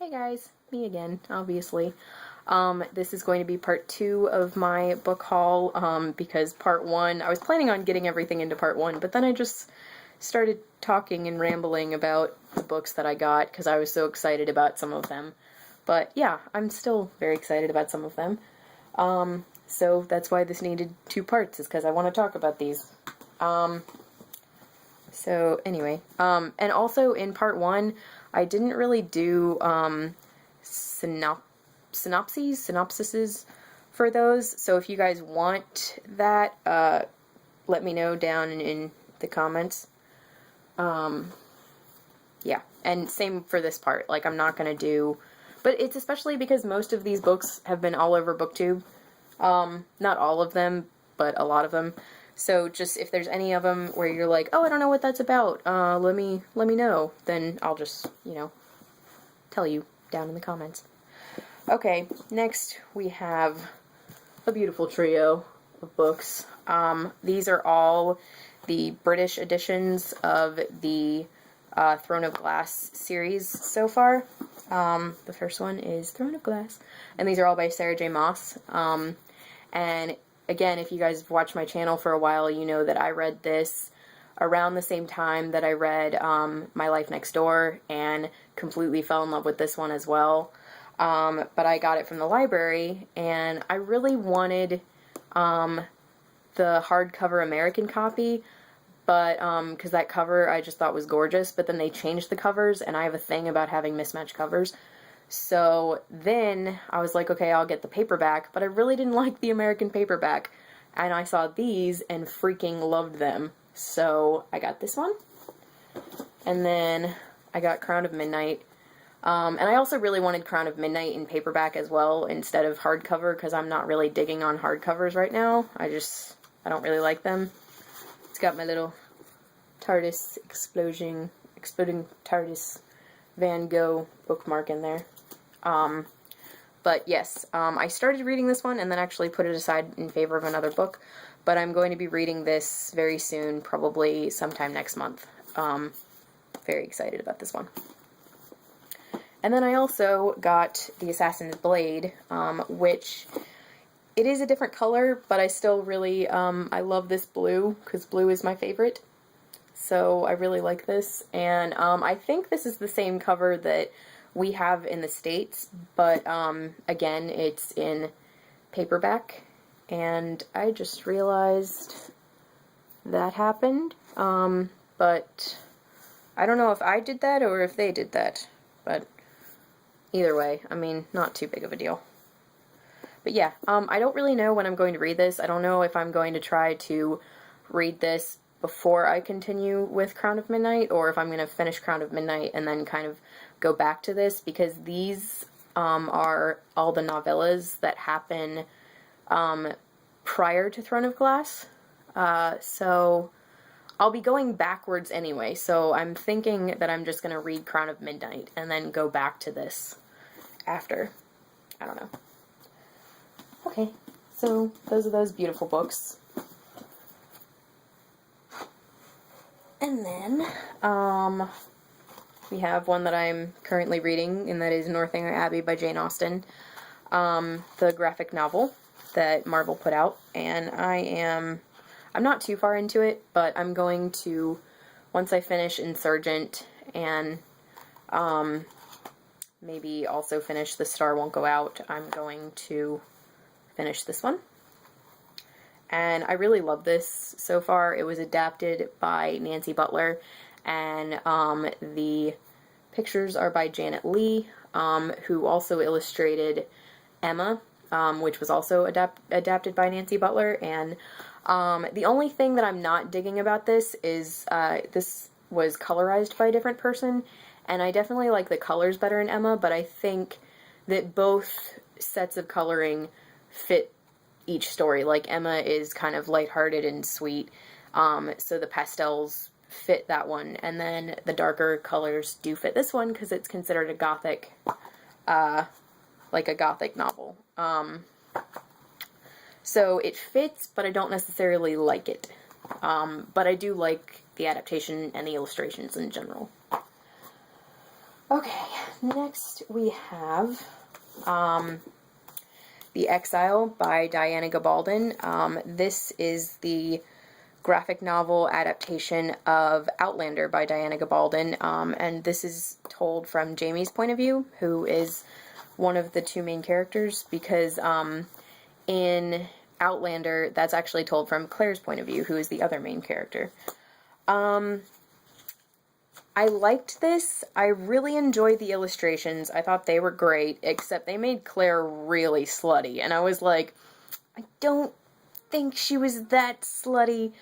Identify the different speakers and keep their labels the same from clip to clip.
Speaker 1: Hey guys, me again, obviously. This is going to be part 2 of my book haul, because part 1, I was planning on getting everything into part 1, but then I just started talking and rambling about the books that I got, because I was so excited about some of them. But yeah, I'm still very excited about some of them. So that's why this needed 2 parts, is because I want to talk about these. So anyway, and also in part 1, I didn't really do synopsises for those, so if you guys want that, let me know down in the comments. Yeah, and same for this part, like I'm not gonna do, but it's especially because most of these books have been all over BookTube. Not all of them, but a lot of them. So just if there's any of them where you're like, oh, I don't know what that's about, let me know, then I'll just, tell you down in the comments. Okay, next we have a beautiful trio of books. These are all the British editions of the Throne of Glass series so far. The first one is Throne of Glass, and these are all by Sarah J. Maas. And again, if you guys have watched my channel for a while, you know that I read this around the same time that I read My Life Next Door, and completely fell in love with this one as well. But I got it from the library, and I really wanted the hardcover American copy, but because that cover I just thought was gorgeous, but then they changed the covers, and I have a thing about having mismatched covers. So then I was like, okay, I'll get the paperback, but I really didn't like the American paperback, and I saw these and freaking loved them. So I got this one, and then I got Crown of Midnight, and I also really wanted Crown of Midnight in paperback as well instead of hardcover, because I'm not really digging on hardcovers right now. I don't really like them. It's got my little TARDIS exploding TARDIS Van Gogh bookmark in there. But yes, I started reading this one and then actually put it aside in favor of another book, but I'm going to be reading this very soon, probably sometime next month. Very excited about this one. And then I also got The Assassin's Blade, which it is a different color, but I still really, I love this blue, because blue is my favorite. So I really like this, and I think this is the same cover that we have in the States, but again, it's in paperback, and I just realized that happened, but I don't know if I did that or if they did that, but either way, I mean, not too big of a deal. But yeah, I don't really know when I'm going to read this. I don't know if I'm going to try to read this before I continue with Crown of Midnight, or if I'm going to finish Crown of Midnight and then kind of go back to this, because these are all the novellas that happen prior to Throne of Glass. So I'll be going backwards anyway, so I'm thinking that I'm just going to read Crown of Midnight and then go back to this after. I don't know. Okay, so those are those beautiful books. And then, we have one that I'm currently reading, and that is Northanger Abbey by Jane Austen, the graphic novel that Marvel put out, and I'm not too far into it, but I'm going to, once I finish Insurgent, and, maybe also finish The Star Won't Go Out, I'm going to finish this one. And I really love this so far. It was adapted by Nancy Butler, and the pictures are by Janet Leigh, who also illustrated Emma, which was also adapted by Nancy Butler. And the only thing that I'm not digging about this is this was colorized by a different person, and I definitely like the colors better in Emma, but I think that both sets of coloring fit each story. Like, Emma is kind of lighthearted and sweet, so the pastels fit that one, and then the darker colors do fit this one, because it's considered a gothic, like a gothic novel. So it fits, but I don't necessarily like it. But I do like the adaptation and the illustrations in general. Okay, next we have The Exile by Diana Gabaldon. This is the graphic novel adaptation of Outlander by Diana Gabaldon, and this is told from Jamie's point of view, who is one of the two main characters, because in Outlander, that's actually told from Claire's point of view, who is the other main character. I liked this. I really enjoyed the illustrations. I thought they were great, except they made Claire really slutty, and I was like, I don't think she was that slutty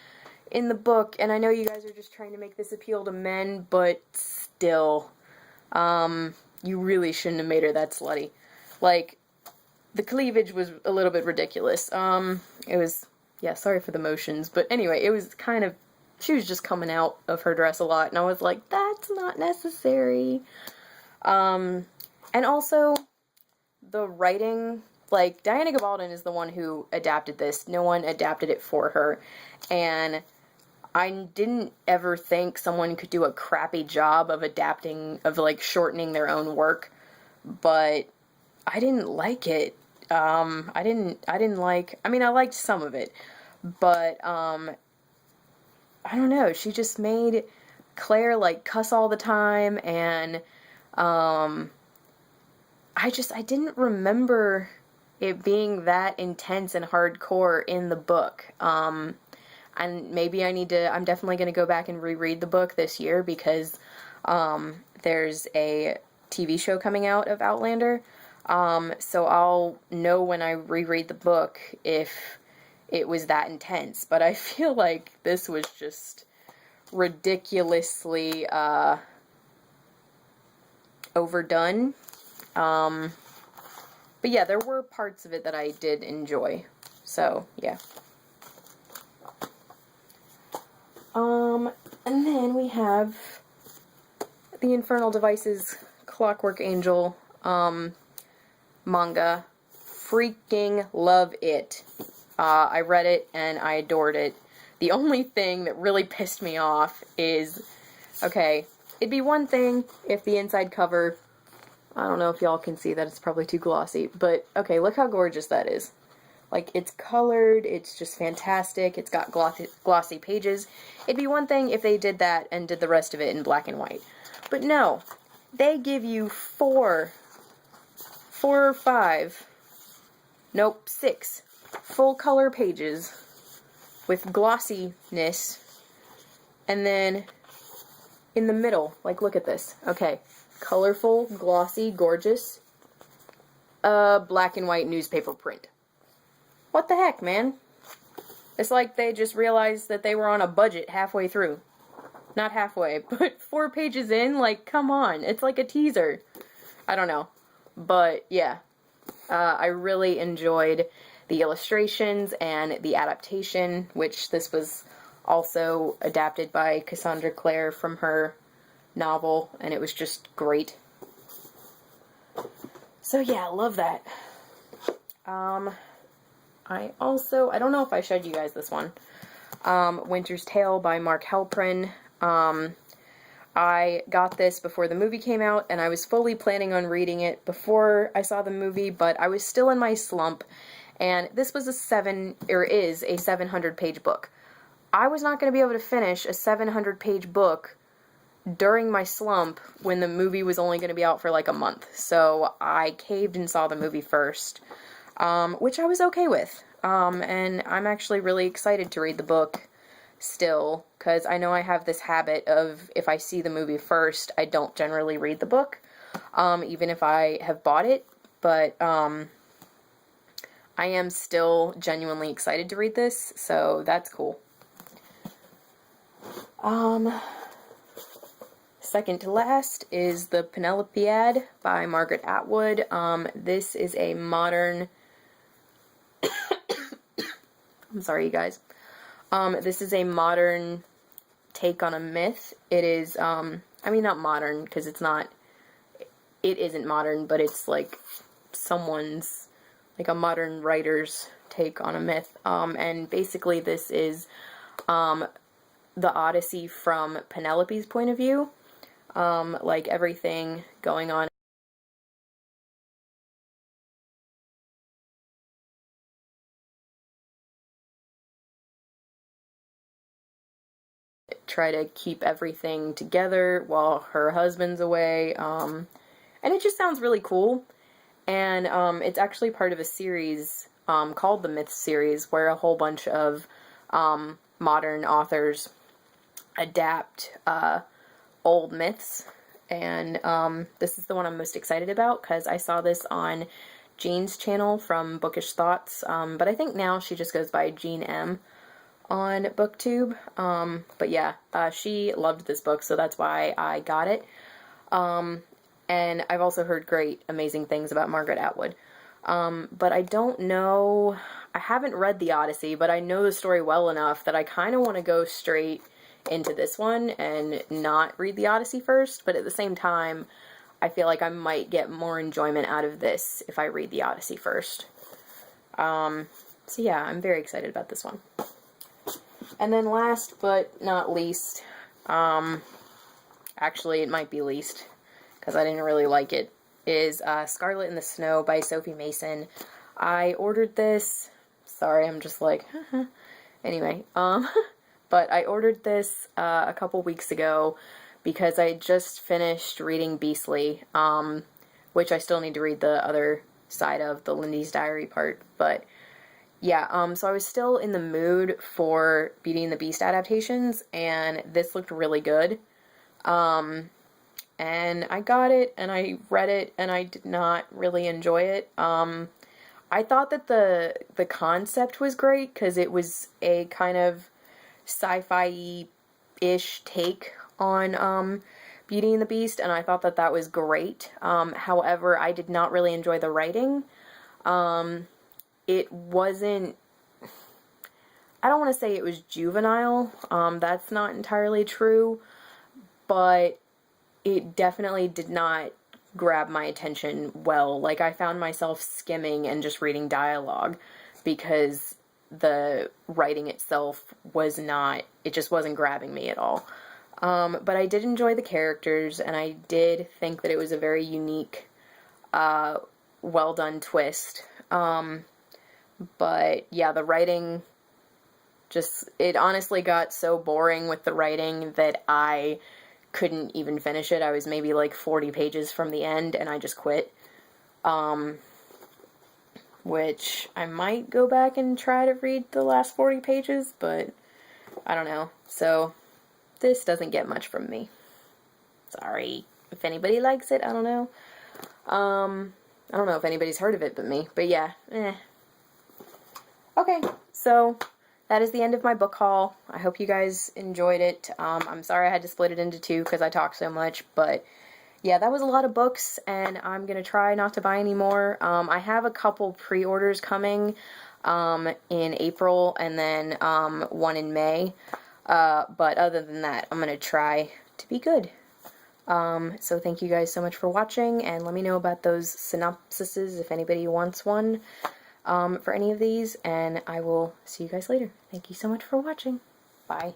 Speaker 1: in the book, and I know you guys are just trying to make this appeal to men, but still, you really shouldn't have made her that slutty. Like, the cleavage was a little bit ridiculous. It was, yeah, sorry for the motions, but anyway, it was kind of, she was just coming out of her dress a lot, and I was like, that's not necessary. And also, the writing, like, Diana Gabaldon is the one who adapted this. No one adapted it for her, and I didn't ever think someone could do a crappy job of adapting, of, like, shortening their own work, but I didn't like it. I mean, I liked some of it, but, I don't know, she just made Claire, like, cuss all the time, and, I didn't remember it being that intense and hardcore in the book, and maybe I'm definitely going to go back and reread the book this year, because, there's a TV show coming out of Outlander, so I'll know when I reread the book if it was that intense, but I feel like this was just ridiculously, overdone, but yeah, there were parts of it that I did enjoy, so, yeah. And then we have the Infernal Devices Clockwork Angel, manga. Freaking love it. I read it and I adored it. The only thing that really pissed me off is, okay, it'd be one thing if the inside cover, I don't know if y'all can see that, it's probably too glossy, but okay, look how gorgeous that is. Like, it's colored, it's just fantastic, it's got glossy pages. It'd be one thing if they did that and did the rest of it in black and white. But no, they give you four or five, nope, 6 full color pages with glossiness, and then in the middle, like, look at this, okay, colorful, glossy, gorgeous, black and white newspaper print. What the heck, man? It's like they just realized that they were on a budget halfway through. Not halfway, but 4 pages in, like, come on, it's like a teaser. I don't know, but yeah, I really enjoyed the illustrations and the adaptation, which this was also adapted by Cassandra Clare from her novel, and it was just great. So yeah, love that. I don't know if I showed you guys this one. Winter's Tale by Mark Halperin. I got this before the movie came out, and I was fully planning on reading it before I saw the movie, but I was still in my slump, and this was is a 700-page book. I was not going to be able to finish a 700-page book during my slump when the movie was only going to be out for like a month, so I caved and saw the movie first, which I was okay with, and I'm actually really excited to read the book still, because I know I have this habit of, if I see the movie first, I don't generally read the book, even if I have bought it, but, I am still genuinely excited to read this, so that's cool. Second to last is the Penelopead by Margaret Atwood. This is a modern, I'm sorry you guys, this is a modern take on a myth. It is, I mean, not modern, because it isn't modern, but it's like someone's, like a modern writer's take on a myth, and basically this is, the Odyssey from Penelope's point of view, like everything going on try to keep everything together while her husband's away. And it just sounds really cool. And it's actually part of a series called the Myths series, where a whole bunch of modern authors adapt old myths. And this is the one I'm most excited about, because I saw this on Jean's channel from Bookish Thoughts, but I think now she just goes by Jean M on BookTube. But yeah, she loved this book, so that's why I got it. And I've also heard great, amazing things about Margaret Atwood. But I don't know, I haven't read The Odyssey, but I know the story well enough that I kind of want to go straight into this one and not read The Odyssey first, but at the same time, I feel like I might get more enjoyment out of this if I read The Odyssey first. So yeah, I'm very excited about this one. And then last but not least, actually it might be least, because I didn't really like it, is Scarlet in the Snow by Sophie Mason. I ordered this, sorry, I'm just like, anyway, but I ordered this a couple weeks ago because I just finished reading Beastly, which I still need to read the other side of, the Lindy's Diary part, but yeah, so I was still in the mood for Beauty and the Beast adaptations, and this looked really good. And I got it, and I read it, and I did not really enjoy it. I thought that the concept was great, because it was a kind of sci-fi-ish take on Beauty and the Beast, and I thought that that was great. However, I did not really enjoy the writing. It wasn't, I don't want to say it was juvenile, that's not entirely true, but it definitely did not grab my attention well. Like, I found myself skimming and just reading dialogue, because the writing itself was not, it just wasn't grabbing me at all. But I did enjoy the characters, and I did think that it was a very unique, well done twist. But yeah, the writing just, it honestly got so boring with the writing that I couldn't even finish it. I was maybe like 40 pages from the end, and I just quit. Which I might go back and try to read the last 40 pages, but I don't know. So this doesn't get much from me. Sorry. If anybody likes it, I don't know. I don't know if anybody's heard of it but me, but yeah, Okay, so that is the end of my book haul. I hope you guys enjoyed it. I'm sorry I had to split it into two because I talked so much, but yeah, that was a lot of books, and I'm going to try not to buy any more. I have a couple pre-orders coming in April, and then one in May, but other than that, I'm going to try to be good. So thank you guys so much for watching, and let me know about those synopsises if anybody wants one. For any of these, and I will see you guys later. Thank you so much for watching. Bye.